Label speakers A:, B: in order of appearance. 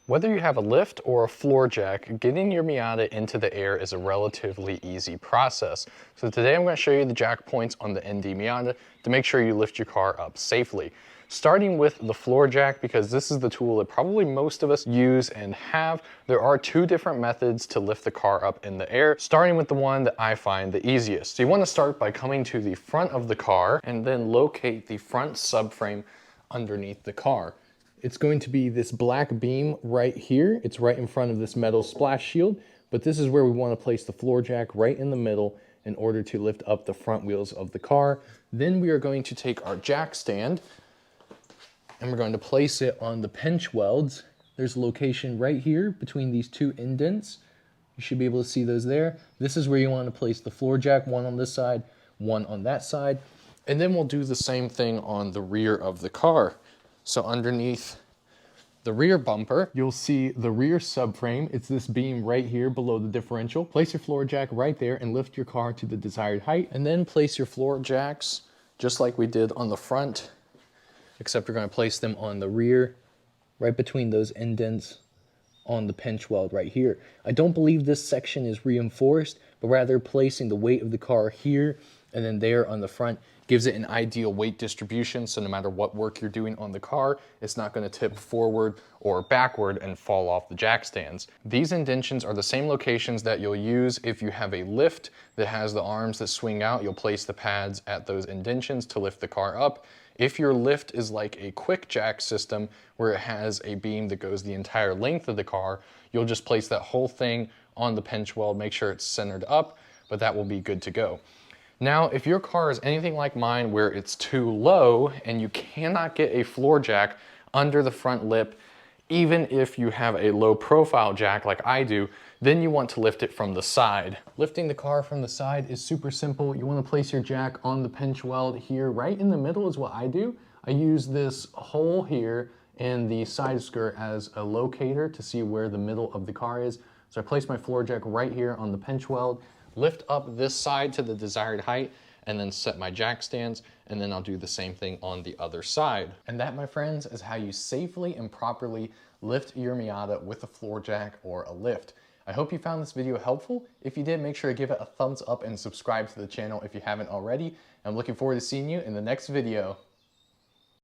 A: Whether you have a lift or a floor jack, getting your Miata into the air is a relatively easy process. So today I'm going to show you the jack points on the ND Miata to make sure you lift your car up safely. Starting with the floor jack, because this is the tool that probably most of us use and have, there are two different methods to lift the car up in the air, starting with the one that I find the easiest. So you want to start by coming to the front of the car and then locate the front subframe underneath the car. It's going to be this black beam right here. It's right in front of this metal splash shield, but this is where we want to place the floor jack right in the middle in order to lift up the front wheels of the car. Then we are going to take our jack stand and we're going to place it on the pinch welds. There's a location right here between these two indents. You should be able to see those there. This is where you want to place the floor jack, one on this side, one on that side. And then we'll do the same thing on the rear of the car. So underneath the rear bumper, you'll see the rear subframe. It's this beam right here below the differential. Place your floor jack right there and lift your car to the desired height. And then place your floor jacks just like we did on the front, except you're going to place them on the rear, right between those indents on the pinch weld right here. I don't believe this section is reinforced, but rather placing the weight of the car here and then there on the front gives it an ideal weight distribution, so no matter what work you're doing on the car, it's not going to tip forward or backward and fall off the jack stands. These indentions are the same locations that you'll use if you have a lift that has the arms that swing out. You'll place the pads at those indentions to lift the car up. If your lift is like a quick jack system where it has a beam that goes the entire length of the car, you'll just place that whole thing on the pinch weld, make sure it's centered up, but that will be good to go. Now, if your car is anything like mine where it's too low and you cannot get a floor jack under the front lip, even if you have a low profile jack like I do, then you want to lift it from the side. Lifting the car from the side is super simple. You want to place your jack on the pinch weld here, right in the middle is what I do. I use this hole here in the side skirt as a locator to see where the middle of the car is. So I place my floor jack right here on the pinch weld, lift up this side to the desired height, and then set my jack stands, and then I'll do the same thing on the other side. And that, my friends, is how you safely and properly lift your Miata with a floor jack or a lift. I hope you found this video helpful. If you did, make sure to give it a thumbs up and subscribe to the channel if you haven't already. I'm looking forward to seeing you in the next video.